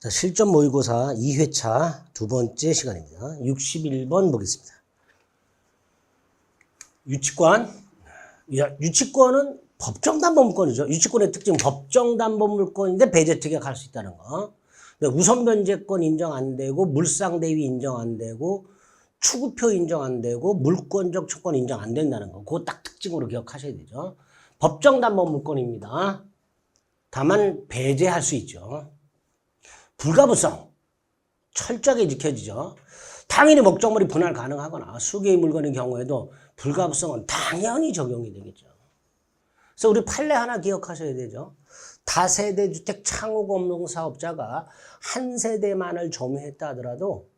자, 실전 모의고사 2회차 두 번째 시간입니다. 61번 보겠습니다. 유치권. 유치권은 법정담보물권이죠. 유치권의 특징은 법정담보물권인데 배제특약할 수 있다는 거. 우선변제권 인정 안 되고, 물상대위 인정 안 되고, 추구표 인정 안 되고, 물권적 초권 인정 안 된다는 거. 그거 딱 특징으로 기억하셔야 되죠. 법정담보물권입니다. 다만 배제할 수 있죠. 불가부성 철저하게 지켜지죠. 당연히 목적물이 분할 가능하거나 수개의 물건의 경우에도 불가부성은 당연히 적용이 되겠죠. 그래서 우리 판례 하나 기억하셔야 되죠. 다세대 주택 창호공동사업자가 한 세대만을 점유했다 하더라도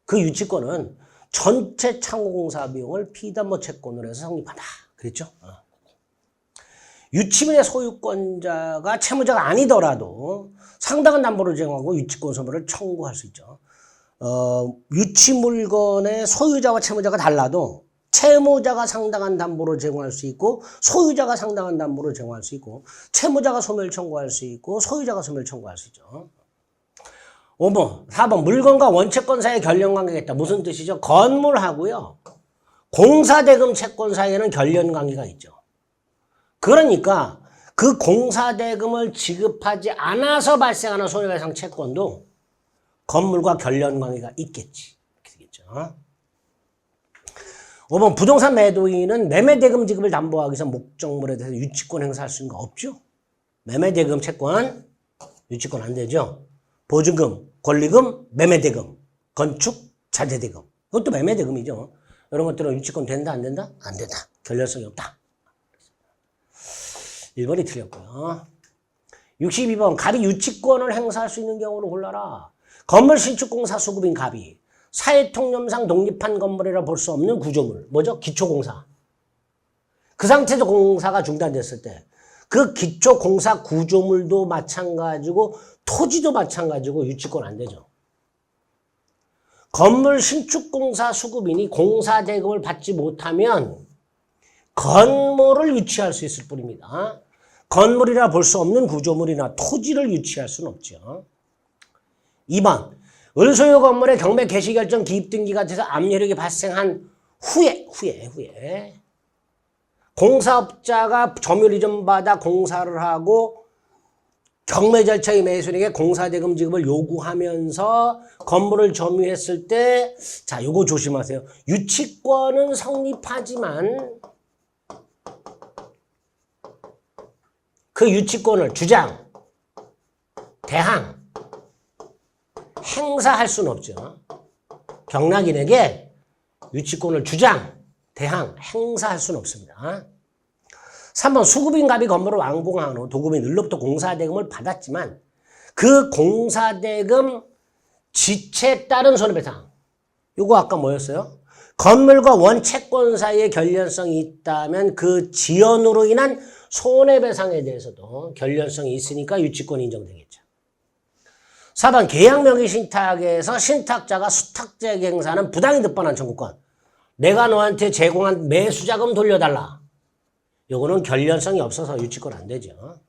그 유치권은 전체 창호공사 비용을 피담보 채권으로 해서 성립한다. 그랬죠? 유치민의 소유권자가 채무자가 아니더라도 상당한 담보를 제공하고 유치권 소멸을 청구할 수 있죠. 유치물건의 소유자와 채무자가 달라도 채무자가 상당한 담보를 제공할 수 있고 소유자가 상당한 담보를 제공할 수 있고 채무자가 소멸 청구할 수 있고 소유자가 소멸 청구할 수 있죠. 5번, 4번 물건과 원채권 사이에 결연관계가 있다. 무슨 뜻이죠? 건물하고요. 공사대금 채권 사이에는 결연관계가 있죠. 그러니까 그 공사대금을 지급하지 않아서 발생하는 손해배상 채권도 건물과 결연관계가 있겠지. 이렇게 되겠죠. 5번 부동산 매도인은 매매대금 지급을 담보하기 위해서 목적물에 대해서 유치권 행사할 수 있는 거 없죠. 매매대금 채권 유치권 안 되죠. 보증금, 권리금, 매매대금, 건축, 자재대금 이것도 매매대금이죠. 이런 것들은 유치권 된다 안 된다? 안 된다. 결연성이 없다. 1번이 틀렸고요. 62번 갑이 유치권을 행사할 수 있는 경우를 골라라. 건물 신축공사 수급인 갑이 사회통념상 독립한 건물이라 볼 수 없는 구조물. 뭐죠? 기초공사. 그 상태에서 공사가 중단됐을 때 그 기초공사 구조물도 마찬가지고 토지도 마찬가지고 유치권 안 되죠. 건물 신축공사 수급인이 공사대금을 받지 못하면 건물을 유치할 수 있을 뿐입니다. 건물이라 볼 수 없는 구조물이나 토지를 유치할 수는 없죠. 2번 을소유 건물의 경매 개시 결정 기입 등기가 돼서 압류력이 발생한 후에 공사업자가 점유를 이전받아 공사를 하고 경매 절차의 매수인에게 공사대금 지급을 요구하면서 건물을 점유했을 때 자, 요거 조심하세요. 유치권은 성립하지만 그 유치권을 주장, 대항, 행사할 수는 없죠. 경락인에게 유치권을 주장, 대항, 행사할 수는 없습니다. 3번 수급인 갑이 건물을 완공한 후 도급인 을로부터 공사대금을 받았지만 그 공사대금 지체에 따른 손해배상. 요거 아까 뭐였어요? 건물과 원채권 사이에 결연성이 있다면 그 지연으로 인한 손해배상에 대해서도 결연성이 있으니까 유치권이 인정되겠죠. 4번 계약명의 신탁에서 신탁자가 수탁자에게 행사하는 부당히 득반한 청구권. 내가 너한테 제공한 매수자금 돌려달라. 요거는 결연성이 없어서 유치권 안 되죠.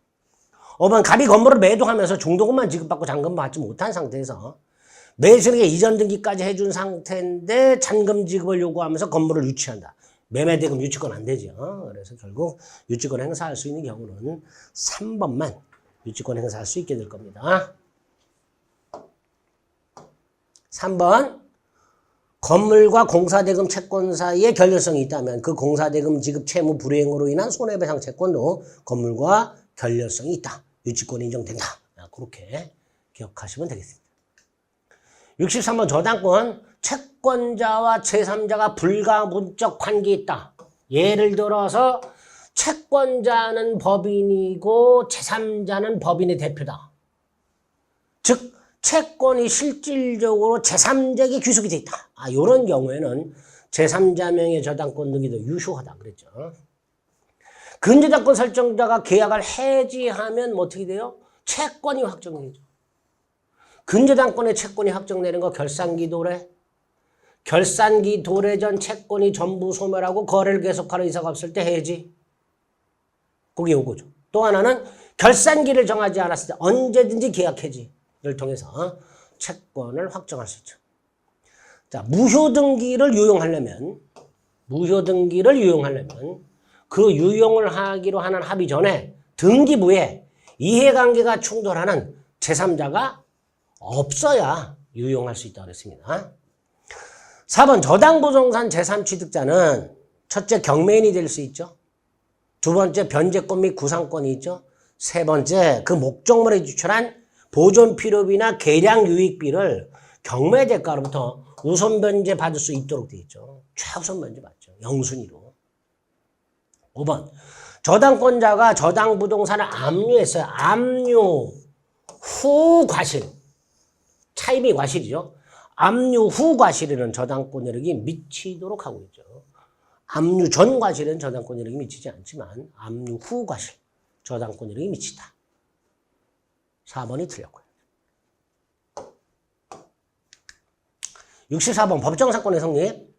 5번 갑이 건물을 매도하면서 중도금만 지급받고 잔금 받지 못한 상태에서 매수인에게 이전 등기까지 해준 상태인데 잔금 지급을 요구하면서 건물을 유치한다. 매매대금 유치권 안 되죠. 그래서 결국 유치권 행사할 수 있는 경우는 3번만 유치권 행사할 수 있게 될 겁니다. 3번 건물과 공사대금 채권 사이에 결연성이 있다면 그 공사대금 지급 채무 불이행으로 인한 손해배상 채권도 건물과 결연성이 있다. 유치권이 인정된다. 그렇게 기억하시면 되겠습니다. 63번 저당권 채권자와 제3자가 불가분적 관계에 있다. 예를 들어서 채권자는 법인이고 제3자는 법인의 대표다. 즉 채권이 실질적으로 제3자에게 귀속이 돼 있다. 이런 경우에는 제3자 명의 저당권 등기도 유효하다 그랬죠. 근저당권 설정자가 계약을 해지하면 뭐 어떻게 돼요? 채권이 확정되죠. 근저당권의 채권이 확정되는 거 결산기 도래. 결산기 도래 전 채권이 전부 소멸하고 거래를 계속하는 의사가 없을 때 해지. 그게 요거죠. 또 하나는 결산기를 정하지 않았을 때 언제든지 계약 해지. 통해서 채권을 확정할 수 있죠. 자, 무효등기를 유용하려면 그 유용을 하기로 하는 합의 전에 등기부에 이해관계가 충돌하는 제3자가 없어야 유용할 수 있다고 그랬습니다. 4번 저당부동산 제3취득자는 첫째 경매인이 될 수 있죠. 두 번째 변제권 및 구상권이 있죠. 세 번째 그 목적물에 지출한 보존 필요비나 계량 유익비를 경매 대가로부터 우선 변제 받을 수 있도록 되어 있죠. 최우선 변제 받죠. 영순위로. 5번 저당권자가 저당부동산을 압류했어요. 압류 후 과실. 차임이 과실이죠. 압류 후 과실에는 저당권 여력이 미치도록 하고 있죠. 압류 전 과실은 저당권 여력이 미치지 않지만 압류 후 과실, 저당권 여력이 미치다. 4번이 틀렸고요. 64번 법정사건의 성립.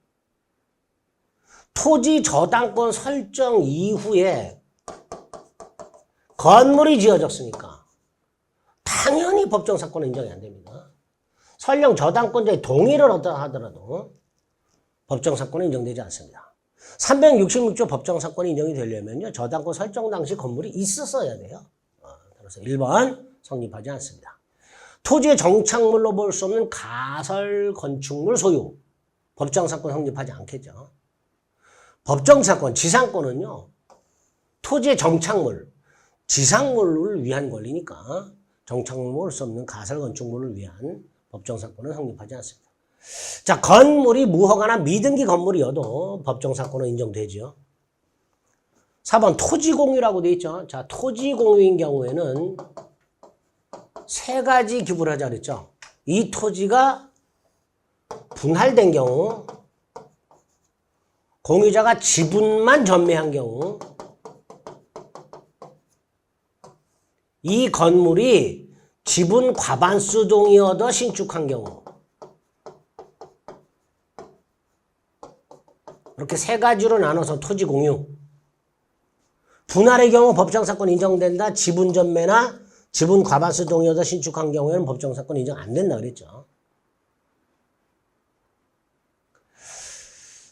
토지 저당권 설정 이후에 건물이 지어졌으니까 당연히 법정사건은 인정이 안 됩니다. 설령 저당권자의 동의를 얻다 하더라도 법정사건은 인정되지 않습니다. 366조 법정사건이 인정이 되려면요. 저당권 설정 당시 건물이 있었어야 돼요. 따라서 1번 성립하지 않습니다. 토지의 정착물로 볼 수 없는 가설 건축물 소유. 법정사건 성립하지 않겠죠. 법정사건, 지상권은요. 토지의 정착물, 지상물을 위한 권리니까 정착물로 볼 수 없는 가설 건축물을 위한 법정사건은 성립하지 않습니다. 자, 건물이 무허가나 미등기 건물이어도 법정사건은 인정되죠. 4번 토지공유라고 되어 있죠. 자, 토지공유인 경우에는 세 가지 기부를 하자 그랬죠. 이 토지가 분할된 경우, 공유자가 지분만 전매한 경우, 이 건물이 지분 과반수 동의 얻어 신축한 경우, 이렇게 세 가지로 나눠서 토지 공유. 분할의 경우 법정사건 인정된다. 지분 전매나 지분 과반수 동의 얻어 신축한 경우에는 법정사건 인정 안 된다 그랬죠.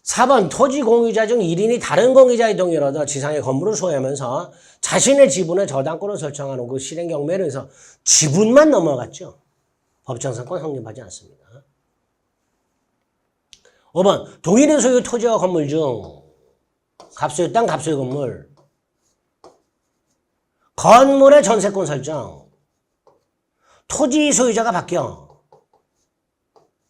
4번 토지 공유자 중 1인이 다른 공유자의 동의를 얻어 지상의 건물을 소유하면서 자신의 지분에 저당권을 설정하는 그 실행 경매로 해서 지분만 넘어갔죠. 법정사건 성립하지 않습니다. 5번 동일인 소유 토지와 건물 중 갑소유 땅, 갑소유 건물, 건물의 전세권 설정, 토지 소유자가 바뀌어.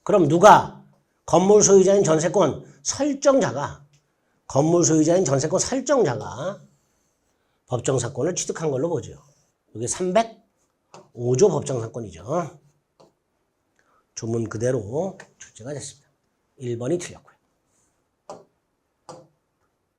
그럼 누가? 건물 소유자인 전세권 설정자가, 법정사건을 취득한 걸로 보죠. 이게 305조 법정사건이죠. 주문 그대로 출제가 됐습니다. 1번이 틀렸고요.